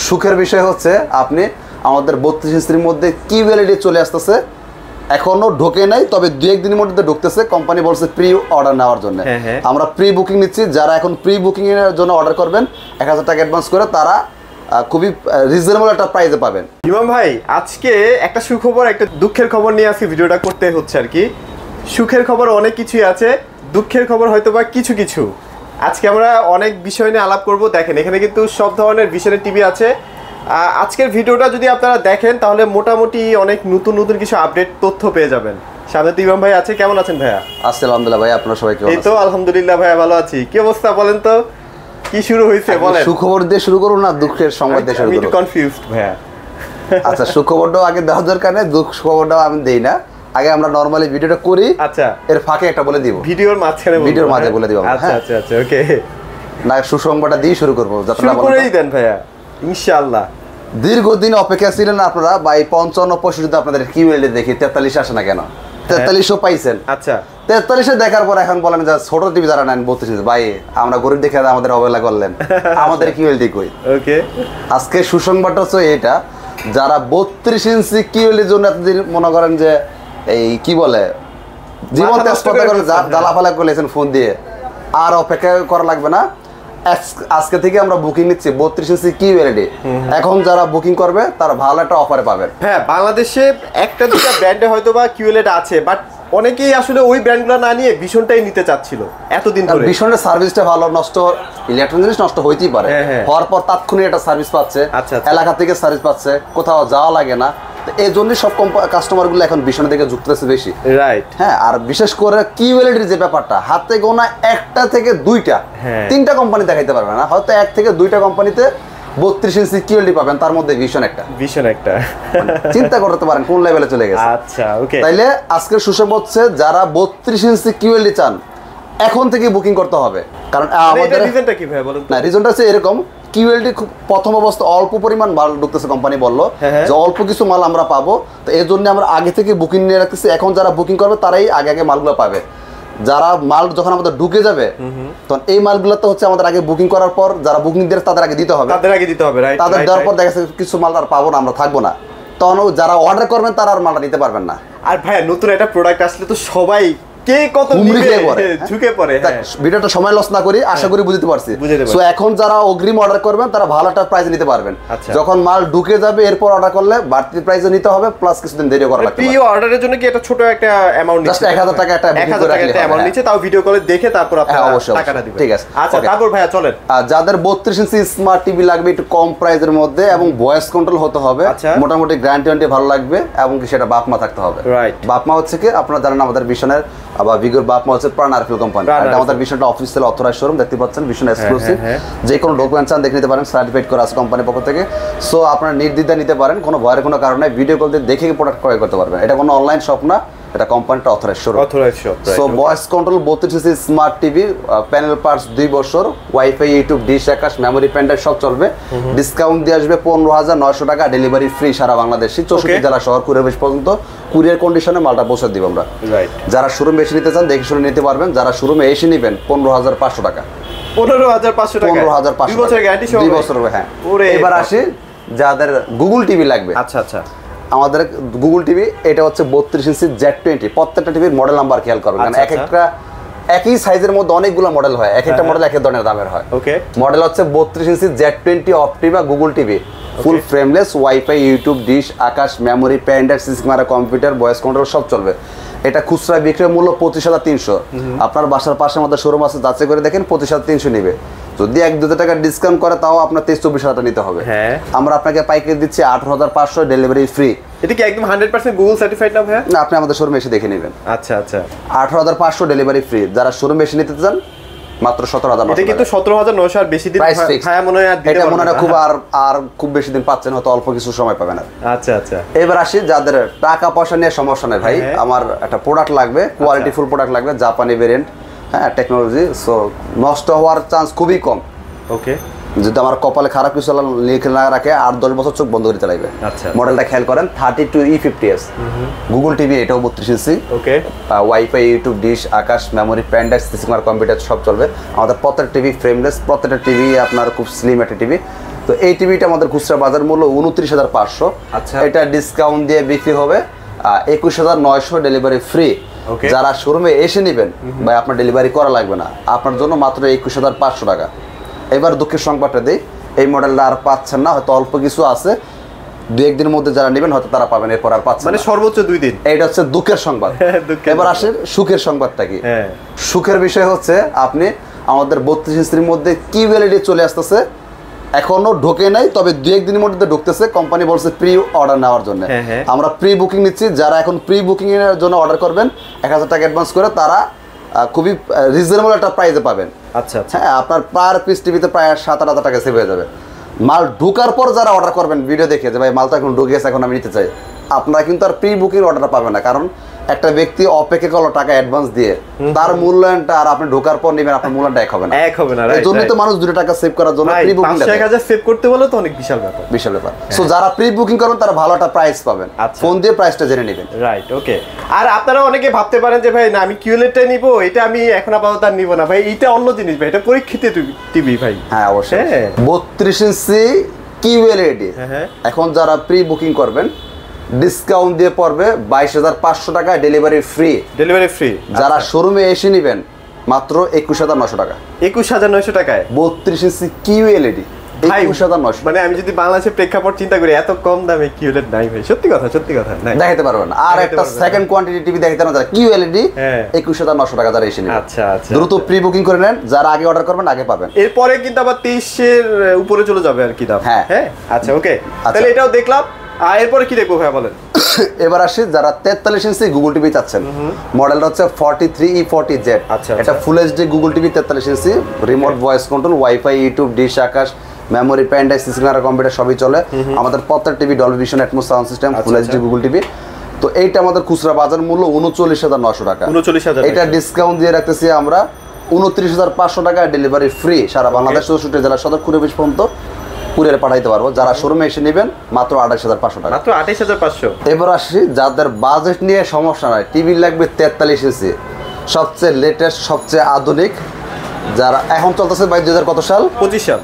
সুখের বিষয় হচ্ছে আপনি আমাদের 32 ইঞ্চির মধ্যে কিউএলইডি চলে আসতেছে, এখনো ঢোকে নাই, তবে 2-1 দিনের মধ্যে ঢুকতেছে। কোম্পানি বলছে প্রি অর্ডার নেওয়ার জন্য। আমরা প্রি বুকিং নিচ্ছি। যারা এখন প্রি বুকিং এর জন্য অর্ডার করবেন 1000 টাকা অ্যাডভান্স করে, তারা খুবই রিজনেবল একটা প্রাইসে পাবেন। ইমাম ভাই, আজকে একটা সুখবর একটা দুঃখের খবর নিয়ে আসি, ভিডিওটা করতে হচ্ছে আর কি। সুখের খবর অনেক কিছুই আছে, দুঃখের খবর হয়তো বা কিছু কিছু। আজকে আমরা অনেক বিষয় নিয়ে আলাপ করব। দেখেন এখানে কিন্তু সব ধরনের বিষয়ের টিভি আছে। আজকের ভিডিওটা যদি আপনারা দেখেন তাহলে মোটামুটি অনেক নতুন নতুন কিছু আপডেট তথ্য পেয়ে যাবেন। সামনে তো ইমাম ভাই আছে, কেমন আছেন ভাইয়া? আছি আলহামদুলিল্লাহ ভাই, আপনারা সবাই কেমন আছেন? এই তো আলহামদুলিল্লাহ ভাইয়া, ভালো আছি। কি অবস্থা বলেন তো, কি শুরু হয়েছে বলেন? সুখবর দিয়ে শুরু করুন না দুঃখের সংবাদ দিয়ে শুরু করুন? আমি একটু কনফিউজড ভাইয়া। আচ্ছা, সুখবরটাও আগে দেওয়া দরকার নেই, দুঃখ খবরটাও আমি দেই না। আগে আমরা নরমালি ভিডিওটা করি, আচ্ছা, এর ফাঁকে একটা বলে দিব, ভিডিওর মাঝখানে ভিডিওর মাঝে বলে দিব। আচ্ছা আচ্ছা আচ্ছা, ওকে। না, সুসংবাদটা দিয়ে শুরু করব, যাত্রা করেই দেন ভাইয়া ইনশাআল্লাহ। দীর্ঘদিন অপেক্ষা ছিলেন আপনারা, বাই 55-65 আপনাদের কিউএলইডি দেখি 43 আসে না কেন? 43ও পাইছেন। আচ্ছা, 43 দেখার পর এখন বলেন যে ছোট টিভি যারা নেন 32 ভাই আমরা গরিব দেখে আমাদের অবহেলা করলেন, আমাদের কিউএলইডি কই? ওকে, আজকে সুসংবাদটা হচ্ছে এটা, যারা 32 ইঞ্চি কিউএলইডির জন্য এতদিন মনে করেন যে এই কি বলে জীবন তেজপাতা করে জ্বালাফালা করেছেন ফোন দিয়ে, আর অপেক্ষা করা লাগবে না। আজকে থেকে আমরা বুকিং নিচ্ছি 32 ইঞ্চি কিউএলইডি। এখন যারা বুকিং করবে তারা ভালো একটা অফারে পাবেন। হ্যাঁ, বাংলাদেশে একটা দুটো ব্র্যান্ডে হয়তো বা কিউএলইডি আছে, বাট অনেকেই আসলে ওই ব্র্যান্ডগুলো না নিয়ে ভীষণটাই নিতে চাচ্ছিল এতদিন ধরে। ভীষণের সার্ভিসটা ভালো, নষ্ট ইলেকট্রনিক জিনিস নষ্ট হইতেই পারে, হওয়ার পর তাৎক্ষণিক একটা সার্ভিস পাচ্ছে, এলাকা থেকে সার্ভিস পাচ্ছে, কোথাও যাওয়া লাগে না। এই জন্যই সব কাস্টমারগুলো এখন ভীষণ থেকে যুক্ত আছে বেশি, রাইট? হ্যাঁ, আর বিশেষ করে কিউএলইডির যে ব্যাপারটা, হাতে গোনা একটা থেকে দুইটা, তিনটা কোম্পানি দেখাইতে পারবে না, হয়তো 1 থেকে 2টা কোম্পানিতে 32 ইঞ্চি কিউএলইডি পাবেন, তার মধ্যে ভীষণ একটা চিন্তা করতে পারেন কোন লেভেলে চলে গেছে। আচ্ছা, ওকে। তাইলে আজকের সুসংবাদ হচ্ছে যারা 32 ইঞ্চি কিউএলইডি চান এখন থেকে বুকিং করতে হবে। কারণ আমাদের রিজনটা কি ভাই বলেন? না, রিজনটা হচ্ছে এরকম, কিউএলইডি খুব প্রথম অবস্থা অল্প পরিমাণ মাল ঢুকতেছে, কোম্পানি বললো যে অল্প কিছু মাল আমরা পাবো, তো এই জন্য আমরা আগে থেকে বুকিং নিয়ে রাখতেছি। এখন যারা বুকিং করবে তারাই আগে আগে মালগুলো পাবে। যারা মাল যখন আমাদের ঢুকে যাবে তখন এই মালগুলো তো হচ্ছে আমাদের আগে বুকিং করার পর যারা বুকিং দিয়ে তাদের আগে দিতে হবে, তাদের দেওয়ার পর দেখা যাচ্ছে কিছু মাল আর পাবো না, আমরা থাকবো না, তখন যারা অর্ডার করবেন তারা আর মালটা নিতে পারবেন না। আর ভাইয়া, নতুন একটা প্রোডাক্ট আসলে তো সবাই কে কত ঝুঁকে পড়ে। ভিডিওটা সময় লস না করি, আশা করি বুঝতে পারছি। সো এখন যারা অগ্রিম অর্ডার করবেন তারা ভালো একটা প্রাইস নিতে পারবেন। যখন মাল ঢুকে যাবে এরপর অর্ডার করলে বাড়তি প্রাইসে নিতে হবে, প্লাস কিছুদিন দেরি করা লাগবে। প্রি অর্ডারের জন্য কি এটা ছোট একটা অ্যামাউন্ট নিচ্ছে, জাস্ট 1000 টাকা একটা বুকিং করে রাখলে অ্যামাউন্ট নিচ্ছে, তাও ভিডিও কলে দেখে তারপর আপনারা টাকাটা দিবেন। ঠিক আছে, আচ্ছা। তারপর ভাইয়া চলেন, যাদের 32 ইঞ্চি স্মার্ট টিভি লাগবে একটু কম প্রাইসের মধ্যে এবং ভয়েস কন্ট্রোল হতে হবে, মোটামুটি গ্যারান্টি ভালো লাগবে, এবং কি সেটা বাপমা থাকতে হবে। রাইট, বাপমা হচ্ছে কি আপনারা জানেন আমাদের ভিশনের বা বিগর বাপমা হচ্ছে প্রাণ আরফিল কোম্পানি। এটা আমাদের ভিশনটা অফিসিয়াল অথরাইজড শোরুম, দেখতে পাচ্ছেন ভিশন এক্সক্লুসিভ। যে কোনো ডকুমেন্ট চান দেখে নিতে পারেন, সার্টিফাইড করা আছে কোম্পানির পক্ষ থেকে। সো আপনারা নির্দ্বিধায় নিতে পারেন, কোনো ভয়ের কোনো কারণ নাই, ভিডিও কল দিয়ে দেখে প্রোডাক্ট ক্রয় করতে পারবেন। এটা কোনো অনলাইন শপ না, এটা কোম্পানিটা authorised showroom. So voice control 32 ইঞ্চি স্মার্ট টিভি, প্যানেল পার্টস 2 বছর, wifi, YouTube, dish, Akash, memory, pen drive সব চলবে। ডিসকাউন্ট দিয়ে আসবে 15,900 টাকা, ডেলিভারি ফ্রি সারা বাংলাদেশে, 64 জেলা শহর, কুরিয়ার বেশ পর্যন্ত কুরিয়ার কন্ডিশনে মালটা পৌঁছে দিব আমরা। যারা শোরুম বেশি নিতে চান দেখে শুনে নিতে পারবেন, যারা শোরুমে এসে নেবেন 15,500 টাকা। 15,500 টাকা, 2 বছরের গ্যারান্টি সহ, 2 বছর। হ্যাঁ, এবার আসি যাদের গুগল টিভি লাগবে। আচ্ছা আচ্ছা, আমাদের গুগল টিভি এটা হচ্ছে 32 ইঞ্চি Z20। প্রত্যেকটা টিভির মডেল নাম্বার খেয়াল করবেন, কারণ এক একটা একই সাইজের মধ্যে অনেকগুলো মডেল হয়, এক একটা মডেল এক এক ধরনের দামের হয়। ওকে, মডেল হচ্ছে 32 inch Z20 Optima Google TV, full frameless, wifi, YouTube, dish, Akash, memory, pen drive, CC camera, computer, voice control সব চলবে। এটা খুচরা বিক্রয় মূল্য 25,300। আপনার বাসার পাশে আমাদের শোরুম আছে, যাচাই করে দেখেন 25,300 নেবে। যদি 1-2 টাকা ডিসকাউন্ট করে তাও আপনার 23-24 টাকা নিতে হবে। আমরা আপনাকে পাইকারি দিচ্ছি 18,500, ডেলিভারি ফ্রি। এটা কি একদম 100% গুগল সার্টিফাইড না ভাইয়া? না, আপনি আমাদের শোরুমে এসে দেখে নেবেন। আচ্ছা আচ্ছা, 18,500 ডেলিভারি ফ্রি। যারা শোরুমে এসে নিতে চান মাত্র 17,900। এটা কিন্তু 17,900 আর বেশি দিন ভাইয়া মনে হয় এটা মনে হয় খুব বেশি দিন পাচ্ছেন, হয়তো অল্প কিছু সময় পাবেন আর। আচ্ছা আচ্ছা, এবার আসি যাদের টাকা পয়সা নিয়ে সমস্যা নেই, ভাই আমার একটা প্রোডাক্ট লাগবে, কোয়ালিটি ফুল প্রোডাক্ট লাগবে, জাপানি ভেরিয়েন্ট, হ্যাঁ, টেকনোলজি, সো নষ্ট হওয়ার চান্স খুবই কম। ওকে, যদি আমার কপালে খারাপ কিছু লিখে না রাখে 8-10 বছর চোখ বন্ধ করে চালাইবে। মডেলটা খেয়াল করেন, 32E50s গুগল টিভি, এটাও 32 inch. Okay, wifi, YouTube, dish, Akash, memory, pen drive, CC camera, computer সব চলবে। আমাদের প্রত্যেকটা টিভি ফ্রেমলেস, প্রত্যেকটা টিভি আপনার খুব স্লিম একটা টিভি। তো এই টিভিটা আমাদের খুচরা বাজার মূল্য 29,500। আচ্ছা, এটা ডিসকাউন্ট দিয়ে বিক্রি হবে 21,900, ডেলিভারি ফ্রি। যারা শোরুমে এসে নেবেন ভাই আপনার ডেলিভারি করা লাগবে না, আপনার জন্য মাত্র 21,500 টাকা। এবার দুঃখের সংবাদটা দিই, এই মডেলটা আর পাচ্ছেন না, হয়তো অল্প কিছু আছে, 2-1 দিনের মধ্যে যারা নেবেন হয়তো তারা পাবেন, এরপর আর পাচ্ছেন মানে সর্বোচ্চ 2 দিন। এইটা হচ্ছে দুঃখের সংবাদ। এবার আসেন সুখের সংবাদটা কি। সুখের বিষয় হচ্ছে আপনি আমাদের 32 ইঞ্চির মধ্যে কিউএলইডি চলে আসতেছে, এখনো ঢোকে নাই, তবে 2-1 দিনের মধ্যে ঢুকতেছে। কোম্পানি বলছে প্রি অর্ডার নেওয়ার জন্য, আমরা প্রি বুকিং নিচ্ছি। যারা এখন প্রি বুকিং এর জন্য অর্ডার করবেন 1000 টাকা অ্যাডভান্স করে, তারা খুবই রিজনেবল একটা প্রাইসে পাবেন। আচ্ছা আচ্ছা, হ্যাঁ, আপনার পার পিস টিভিতে প্রায় 7-8 টাকা সেভ হয়ে যাবে। মাল ঢোকার পর যারা অর্ডার করবেন ভিডিও দেখে যে ভাই মালটা এখন ঢুকে গেছে, এখন আমি নিতে চাই, আপনারা কিন্তু আর প্রি বুকিং অর্ডারটা পাবেন না। কারণ একটা ব্যক্তি অপেক্ষা করলো টাকা অ্যাডভান্স দিয়ে, তার মূল্যায়নটা আর আপনি ঢোকার পর নেবেন, আপনার মূল্যায়নটা এক হবে না। এই জন্যই তো মানুষ 2 টাকা সেভ করার জন্য প্রি বুকিং 5-1000 সেভ করতে বলে তো অনেক বিশাল ব্যাপার, বিশাল ব্যাপার। সো যারা প্রি বুকিং করবেন তারা ভালো একটা প্রাইস পাবেন, ফোন দিয়ে প্রাইসটা জেনে নেবেন। রাইট, ওকে। আর আপনারা অনেকে ভাবতে পারেন যে ভাই না আমি কিউএলইডিটাই নিব, এটা আমি এখন আপাতত আর নিব না ভাই, এটা অন্য জিনিস ভাই, এটা পরীক্ষিত টিভি ভাই। হ্যাঁ অবশ্যই, 32 ইঞ্চি কিউএলইডি এখন যারা প্রি বুকিং করবেন ডিসকাউন্ট দিয়ে পড়বে 22,500 টাকা, ডেলিভারি ফ্রি। Delivery free. যারা শোরুমে এসে নেবেন মাত্র 21,900 টাকা। 21,900 টাকায় 32 ইঞ্চি কিউএলইডি 21,900। মানে আমি যদি বাংলাদেশের প্রেক্ষাপট চিন্তা করি, এত কম দামে কিউএলইডি নাই ভাই, সত্যি কথা, সত্যি কথা নাই, দেখাতে পারবেন। আর একটা সেকেন্ড কোয়ান্টিটি টিভি দেখাতে না যারা কিউএলইডি 21,900 টাকা যারা এসে নেবেন। আচ্ছা আচ্ছা, দ্রুত প্রি বুকিং করে নেন, যারা আগে অর্ডার করবেন আগে পাবেন। এরপরে কিন্তু আবার 23 এর উপরে চলে যাবে আর কি দাম। হ্যাঁ, আচ্ছা ওকে, তাহলে এটাও দেখলাম। আর এরপরে কি দেখবো ভাই বলেন? এবার আসি যারা 43 ইঞ্চি গুগল টিভি চাচ্ছেন, মডেলটা হচ্ছে 43E40Z। আচ্ছা, এটা full HD Google TV 43 inch, remote voice control, wifi, YouTube, dish, Akash, memory, pen drive, CC camera, computer সবই চলে। আমাদের প্রত্যেক TV Dolby Vision, Atmos sound system, full HD Google TV. তো এইটা আমাদের খুচরা বাজার মূল্য 39,900 টাকা। 39,000। এটা ডিসকাউন্ট দিয়ে রাখতেছি আমরা 29,500 টাকা, ডেলিভারি ফ্রি। সারা বাংলাদেশ 64 জেলা সদর কুরিয়ার পর্যন্ত কুরিয়ারে পাঠাইতে পারবো। যারা শোরুমে এসে নেবেন মাত্র 28,500 টাকা। মাত্র 28,500। এবার আসি যাদের বাজেট নিয়ে সমস্যা নাই, টিভি লাগবে 43 ইঞ্চি, সবচেয়ে লেটেস্ট, সবচেয়ে আধুনিক, যারা এখন চলতেছে ভাই 2000 কত সাল? 25 সাল,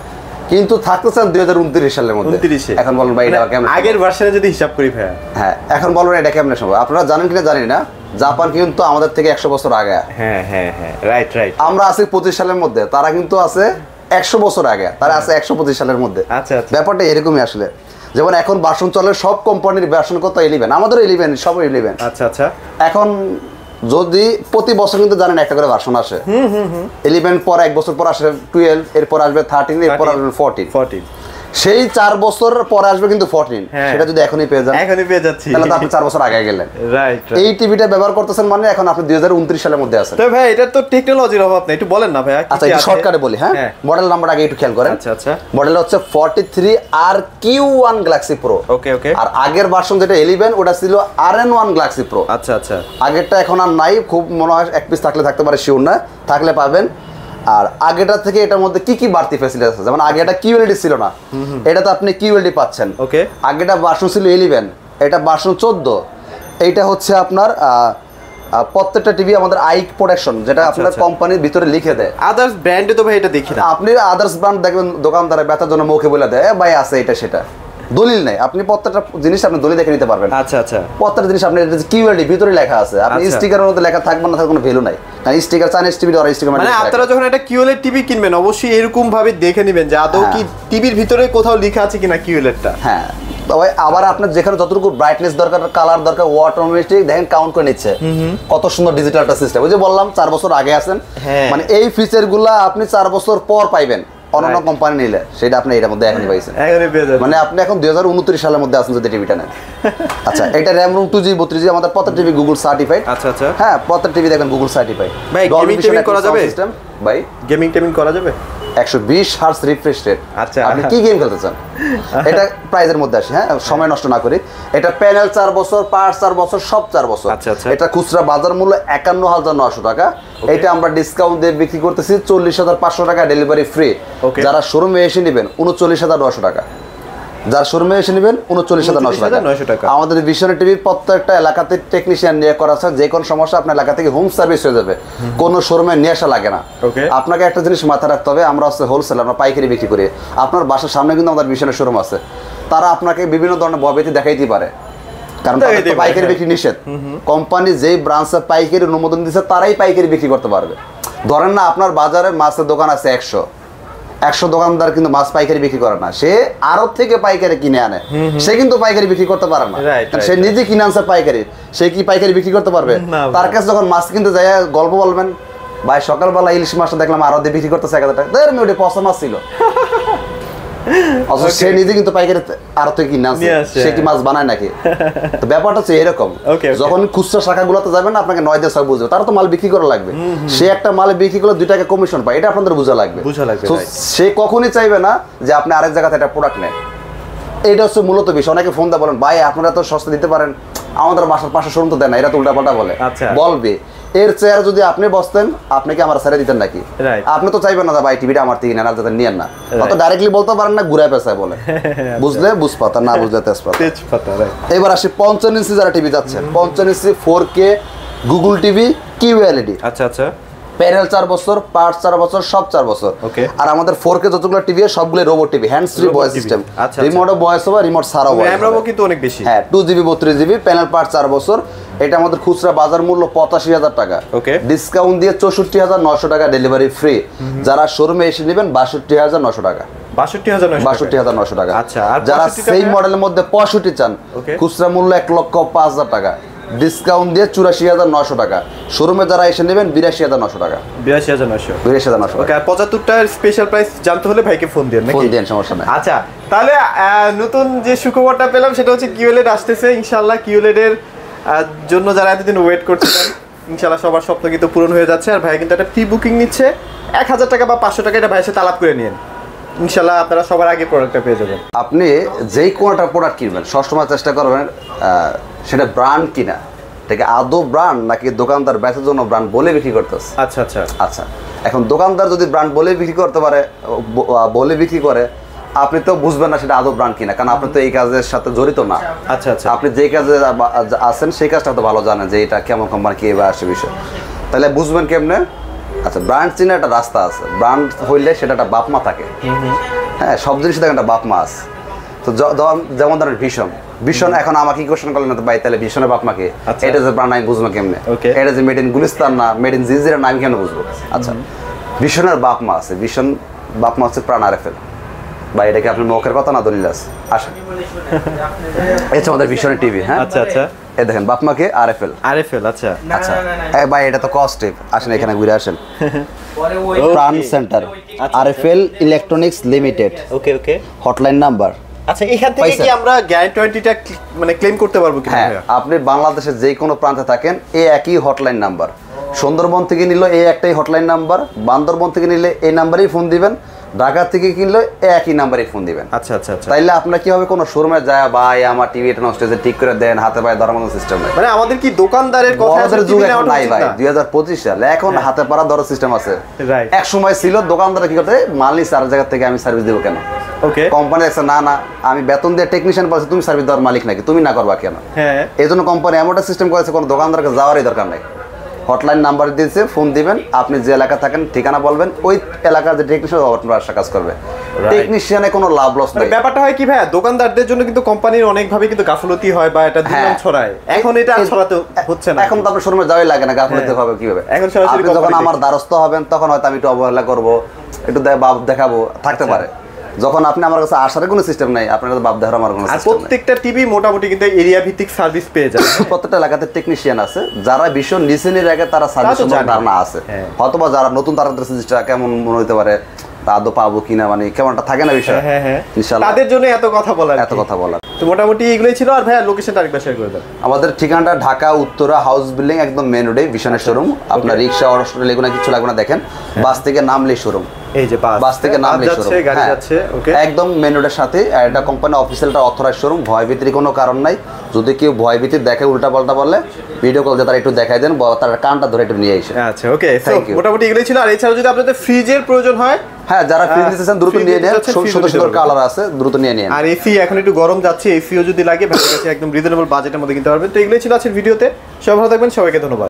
কিন্তু থাকতেছেন 2029 সালের মধ্যে। এখন বলুন ভাই এটা কেমন? আগের ভার্সনে যদি হিসাব করি ভাই, হ্যাঁ এখন বলুন এটা কেমন সম্ভব? আপনারা জানেন কিনা জানি না, জাপান কিন্তু আমাদের থেকে 100 বছর আগে। হ্যাঁ হ্যাঁ হ্যাঁ, রাইট রাইট। আমরা আছি 25 সালের মধ্যে, তারা কিন্তু আছে 100 বছর আগে, তারা আছে 125 সালের মধ্যে। আচ্ছা আচ্ছা, ব্যাপারটা এরকমই আসলে। যেমন এখন ভার্সন চলে সব কোম্পানির ভার্সন কত 11, আমাদের 11, সব 11। আচ্ছা আচ্ছা, এখন যদি প্রতি বছর কিন্তু জানেন একটা করে ভার্সন আসে। 11 পর 1 বছর পর আসবে 12, এরপর আসবে 13, এরপর আসবে 14। সেই 4 বছর পরে আসবে কিন্তু 14। সেটা যদি এখনই পেয়ে যান, এখনই পেয়ে যাচ্ছি, তাহলে তো আপনি 4 বছর আগে গেলেন। রাইট। এই টিভিটা ব্যবহার করতেছেন মানে এখন আপনি 2029 সালের মধ্যে আছেন। তো ভাই এটা তো টেকনোলজির অভাব নাই, একটু বলেন না ভাই। আচ্ছা একটু শর্টকাটে বলি। হ্যাঁ, মডেল নাম্বার আগে একটু খেয়াল করেন। আচ্ছা আচ্ছা, মডেল হচ্ছে 43RQ1 গ্যালাক্সি প্রো। ওকে ওকে। আর আগের ভার্সন যেটা 11 ওটা ছিল RN1 গ্যালাক্সি প্রো। আচ্ছা আচ্ছা, আগেরটা এখন আর নাই, খুব মনে হয় এক পিস থাকতে পারে, শিওর না, থাকলে পাবেন। আর আগেটা থেকে এটার মধ্যে কি কি বাড়তি ফ্যাসিলিটি আছে, যেমন আগে এটা কিউএলইডি ছিল না, এটা তো আপনি কিউএলইডি পাচ্ছেন। ওকে, আগেটা ভার্সন ছিল 11, এটা ভার্সন 14। এইটা হচ্ছে আপনার প্রত্যেকটা টিভি আমাদের আইক প্রোটেকশন, যেটা আপনার কোম্পানির ভিতরে লিখে দেয়। আদার্স ব্র্যান্ডে তো ভাই এটা দেখি না। আপনি আদার্স ব্র্যান্ড দেখবেন দোকানদারে ব্যথার জন্য মুখে বলে দেয় ভাই আছে এটা সেটা, দলিল নাই। আপনি প্রত্যেকটা জিনিস আপনি দলিল দেখে নিতে পারবেন। আচ্ছা আচ্ছা, প্রত্যেকটা জিনিস আপনি কিউএলইডি ভিতরে লেখা আছে, আপনি স্টিকারের মধ্যে লেখা থাকবে না, তার কোনো ভ্যালু নাই। কারণ স্টিকার চাইনিজ টিভি আর স্টিকার মানে আপনারা যখন একটা কিউএলইডি টিভি কিনবেন অবশ্যই এরকম ভাবে দেখে নেবেন যে আদৌ কি টিভির ভিতরে কোথাও লেখা আছে কিনা কিউএলইডিটা। হ্যাঁ, তবে আবার আপনার যেখানে যতটুকু ব্রাইটনেস দরকার, কালার দরকার, অটোমেটিক দেখেন কাউন্ট করে নিচ্ছে। কত সুন্দর ডিজিটাল একটা সিস্টেম। ওই যে বললাম 4 বছর আগে আছেন, মানে এই ফিচারগুলো আপনি 4 বছর পর পাইবেন অন্য কোম্পানি নিলে, সেটা আপনি এর মধ্যে এখনই পাইছেন। মানে আপনি এখন 2029 সালের মধ্যে আছেন যদি টিভিটা নেন। আচ্ছা, এটা RAM ROM 2GB 32GB, আমাদের প্রত্যেক টিভি গুগল সার্টিফাইড। আচ্ছা আচ্ছা, হ্যাঁ প্রত্যেক টিভি দেখেন গুগল সার্টিফাইড। ভাই গেমিং টেমিং করা যাবে? ভাই গেমিং টেমিং করা যাবে? 120 হার্জ রিফ্রেশ রেট। আচ্ছা, আপনি কি গেম খেলতে চান? এটা প্রাইজের মধ্যে আসে। হ্যাঁ, সময় নষ্ট না করি। এটা প্যানেল 4 বছর, পার্টস 4 বছর, সব 4 বছর। আচ্ছা আচ্ছা, এটা খুচরা বাজার মূল্য 51,900 টাকা। এটা আমরা ডিসকাউন্ট দিয়ে বিক্রি করতেছি 40,500 টাকা, ডেলিভারি ফ্রি। যারা শোরুমে এসে নেবেন 39,900 টাকা। যার শোরুমে এসে নেবেন 39,900 টাকা। আমাদের ভিশন টিভির প্রত্যেকটা এলাকাতে টেকনিশিয়ান নিয়ে করা আছে, যে কোনো সমস্যা আপনার এলাকা থেকে হোম সার্ভিস হয়ে যাবে, কোনো শোরুমে নিয়ে আসা লাগে না। আপনাকে একটা জিনিস মাথায় রাখতে হবে, আমরা হচ্ছে হোলসেল, আমরা পাইকারি বিক্রি করি। আপনার বাসার সামনে কিন্তু আমাদের ভিশনের শোরুম আছে, তারা আপনাকে বিভিন্ন ধরনের ভয়ভীতি দেখাইতে পারে, কারণ পাইকারি বিক্রি নিষেধ। কোম্পানি যেই ব্রাঞ্চে পাইকারি অনুমোদন দিচ্ছে তারাই পাইকারি বিক্রি করতে পারবে। ধরেন না আপনার বাজারে মাছের দোকান আছে 100 দোকানদার কিন্তু মাছ পাইকারি বিক্রি করে না, সে আড়ত থেকে পাইকারি কিনে আনে, সে কিন্তু পাইকারি বিক্রি করতে পারে না, সে নিজে কিনে আনছে পাইকারি, সে কি পাইকারি বিক্রি করতে পারবে? তার কাছে যখন মাছ কিনতে যায় গল্প বলবেন, ভাই সকালবেলা ইলিশ মাছটা দেখলাম আড়ত দিয়ে বিক্রি করতেছে 1000 টাকা, ওটা পচা মাছ ছিল, সে নিজে কিন্তু পাইকারি আড়ত থেকে কিনে আনছে, সে কি মাছ বানায় নাকি? তো ব্যাপারটা হচ্ছে এরকম, যখন খুচরা শাখাগুলোতে যাবেন আপনাকে 9 দিয়ে 6 বুঝবে, তারা তো মাল বিক্রি করা লাগবে, সে একটা মাল বিক্রি করলে 2 টাকা কমিশন পায়, এটা আপনাদের বোঝা লাগবে। সে কখনই চাইবে না যে আপনি আরেক জায়গাতে একটা প্রোডাক্ট নেন, এইটা হচ্ছে মূলত বিষয়। অনেকে ফোন দিয়ে বলেন, ভাই আপনারা তো সস্তা দিতে পারেন, আমাদের বাসার পাশে শোরুম তো দেন না, এরা তো উল্টাপাল্টা বলে, বলবে এর চেয়ার যদি আপনি বসতেন আপনি কি আমার ছেড়ে দিতেন নাকি? আপনি তো চাইবেন না ভাই টিভিটা আমার থেকে নেন, আর যাতে নিয়েন না, অত ডাইরেক্টলি বলতে পারেন না, ঘুরায় পেঁচায় বলে, বুঝলে বুঝপাতা, না বুঝলে তেজপাতা। এবার আসি 55 ইঞ্চি যারা টিভি যাচ্ছেন, 55 ইঞ্চি 4K গুগল টিভি কিউএলইডি, আচ্ছা আচ্ছা, প্যানেল 4 বছর, পার্টস 4 বছর, সব 4 বছর। আর আমাদের 4K যতগুলো টিভি সবগুলো robot TV, hands free voice system, রিমোটও ভয়েস হবে, রিমোট ছাড়াও ভয়েস, ক্যামেরাও কিন্তু অনেক বেশি, হ্যাঁ 2GB 32GB, প্যানেল পার্ট 4 বছর। এটা আমাদের খুচরা বাজার মূল্য 85,000 টাকা, ডিসকাউন্ট দিয়ে 64,900 টাকা, ডেলিভারি ফ্রি। যারা শোরুমে এসে নেবেন 62,900 টাকা, 62,900 টাকা। আচ্ছা, যারা সেই মডেলের মধ্যে 65 চান, খুচরা মূল্য 1,05,000 টাকা, ডিসকাউন্ট দিয়ে 84,900 টাকা। শোরুমে যারা এসে নেবেন 82,900 টাকা, 82,900। ওকে, আর 75টার স্পেশাল প্রাইস জানতে হলে ভাইকে ফোন দেন, ফোন দেন, সমস্যা নাই। আচ্ছা, তাহলে নতুন যে সুখবরটা পেলাম সেটা হচ্ছে কিউএলইডি আসতেছে ইনশাআল্লাহ। কিউএলইডি এর জন্য যারা এতদিন ওয়েট করছিলেন, ইনশাআল্লাহ সবার স্বপ্ন কিন্তু পূরণ হয়ে যাচ্ছে। আর ভাই কিন্তু একটা প্রি বুকিং নিচ্ছে 1000 টাকা বা 500 টাকা, এটা ভাইয়ের সাথে আলাপ করে নিন, ইনশাআল্লাহ আপনারা সবার আগে প্রোডাক্টটা পেয়ে যাবেন। আপনি যেই কোনটা প্রোডাক্ট কিনবেন সবসময় চেষ্টা করবেন সেটা ব্র্যান্ড কিনা, থেকে আদৌ ব্র্যান্ড নাকি দোকানদার বেচার জন্য ব্র্যান্ড বলে বিক্রি করতেছে। আচ্ছা আচ্ছা আচ্ছা, এখন দোকানদার যদি ব্র্যান্ড বলে বিক্রি করতে পারে, বলে বিক্রি করে, আপনি তো বুঝবেন না সেটা আদৌ ব্র্যান্ড কিনা, কারণ আপনি তো এই কাজের সাথে জড়িত না। আচ্ছা আচ্ছা, আপনি যে কাজে আছেন সেই কাজটা তো ভালো জানেন যে এটা কেমন কোম্পানি কি এবার আসে বিষয়, তাহলে বুঝবেন কেমনে? আচ্ছা, ব্র্যান্ড চিনে একটা রাস্তা আছে, ব্র্যান্ড হইলে সেটা একটা বাপমা থাকে, হ্যাঁ সব জিনিসের একটা বাপমা আছে। তো যেমন ধরেন ভীষণ, এখন আমাকে কোশ্চেন করলেন না ভাই তাহলে ভীষণের বাপমাকে, এটা যে ব্র্যান্ড আমি বুঝবো কেমনে? এটা যে মেড ইন গুলিস্তান না মেড ইন জিনজিরা না, আমি কেন বুঝবো? আচ্ছা, ভীষণের বাপমা আছে, ভীষণ বাপমা হচ্ছে প্রাণ আরএফএল। বা এটা কি আপনার মুখের কথা না দলিল আছে? আসেন, এটা আমাদের ভীষণের টিভি। হ্যাঁ আচ্ছা আচ্ছা, এই দেখেন বাপমাকে আরএফএল। আচ্ছা আচ্ছা, এই ভাই এটা তো কস্টিভ, আসেন এখানে ঘুরে আসেন। প্রাণ সেন্টার আরএফএল ইলেকট্রনিক্স লিমিটেড, ওকে ওকে, হটলাইন নাম্বার। আচ্ছা, এখান থেকে কি আমরা গ্যারান্টিটা মানে ক্লেম করতে পারবো কি? হ্যাঁ, আপনি বাংলাদেশের যে কোনো প্রান্তে থাকেন এই একই হটলাইন নাম্বার, সুন্দরবন থেকে নিলে এই একটাই হটলাইন নাম্বার, বান্দরবন থেকে নিলে এই নাম্বারেই ফোন দিবেন, ঢাকা থেকে কিনলে একই নাম্বারে ফোন দিবেন। আচ্ছা আচ্ছা, তাইলে আপনার কি হবে, কোনো শোরুমে যায় ভাই আমার টিভিটা নষ্ট হয়েছে ঠিক করে দেন, হাতে পায়ে ধরার মতো সিস্টেম নাই। মানে আমাদের কি দোকানদারের কথা আমাদের যুগ এখন নাই ভাই, 2025 সাল, এখন হাতে পাড়া ধরার সিস্টেম আছে। এক সময় ছিল দোকানদার কি করতে, মাল নিছে আর জায়গা থেকে আমি সার্ভিস দেবো কেন? ওকে, কোম্পানি আছে না না আমি বেতন দিয়ে টেকনিশিয়ান বলছি, তুমি সার্ভিস দেওয়ার মালিক নাকি, তুমি না করবা কেন? হ্যাঁ, এই জন্য কোম্পানি এমন একটা সিস্টেম করেছে কোনো দোকানদারকে যাওয়ারই দরকার নাই, হটলাইন নাম্বার দিয়েছে, ফোন দিবেন, আপনি যে এলাকা থাকেন ঠিকানা বলবেন, ওই এলাকার যে টেকনিশিয়ান আপনার কাজ করবে, টেকনিশিয়ানে কোনো লাভ লস নেই। ব্যাপারটা হয় কি ভাই, দোকানদারদের জন্য কিন্তু কোম্পানির অনেকভাবে কিন্তু গাফলতি হয় বা এটা দুর্নাম ছড়ায়, এখন এটা ছড়াতে হচ্ছে না। এখন তো আপনার শোরুমে যাওয়াই লাগে না, গাফলতি হবে কিভাবে? এখন আপনি যখন আমার দ্বারস্থ হবেন তখন হয়তো আমি একটু অবহেলা করবো, একটু বাপ দেখাবো, থাকতে পারে। যখন আপনি আমার কাছে আসার কোনো সিস্টেম নাই, আপনার বাপ দেখার আমার কোনো সিস্টেম নাই। প্রত্যেকটা টিভি মোটামুটি কিন্তু এরিয়া ভিত্তিক সার্ভিস পেয়ে যায়, প্রত্যেকটা এলাকাতে টেকনিশিয়ান আছে যারা ভীষণ নিচের আগে তারা সার্ভিস ধারণা আছে, হয়তোবা যারা নতুন তারা জিনিসটা কেমন মনে হতে পারে, আদৌ পাবো কিনা, মানে কেমনটা থাকে না বিষয়, ইনশাআল্লাহ তাদের জন্য এত কথা বলা। তো মোটামুটি এগুলোই ছিল। আর ভাইয়া লোকেশনটা আরেকবার শেয়ার করে দেন। আমাদের ঠিকানাটা ঢাকা উত্তরা হাউস বিল্ডিং, একদম মেন রোডে ভীষণের শোরুম। আপনার রিক্সা অটো লেগুনা কিছু লাগবে না, দেখেন বাস থেকে নামলেই শোরুম, এই যে বাস থেকে নামলেই শোরুম, গাড়ি যাচ্ছে, ওকে, একদম মেন রোডের সাথে। আর এটা কোম্পানি অফিসিয়ালটা অথরাইজ শোরুম, ভয় ভীতির কোনো কারণ নাই। যদি কেউ ভয় ভীতি দেখে উল্টা পাল্টা বললে ভিডিও কল দিয়ে তারা একটু দেখাই দেন, তার কানটা ধরে একটু নিয়ে এসে। আচ্ছা ওকে, মোটামুটি এগুলোই ছিল। আর এছাড়াও যদি আপনাদের ফ্রিজের প্রয়োজন হয়, হ্যাঁ, যারা ফ্রি নিতে চান দ্রুত নিয়ে নেন, সুন্দর সুন্দর কালার আছে, দ্রুত নিয়ে নেন। আর এসি এখন একটু গরম যাচ্ছে, এসিও যদি লাগে ভাইয়ের কাছে একদম রিজনেবল বাজেটের মধ্যে কিনতে পারবেন। তো এগুলোই ছিল আজকের ভিডিওতে। সবাই ভালো থাকবেন, সবাইকে ধন্যবাদ।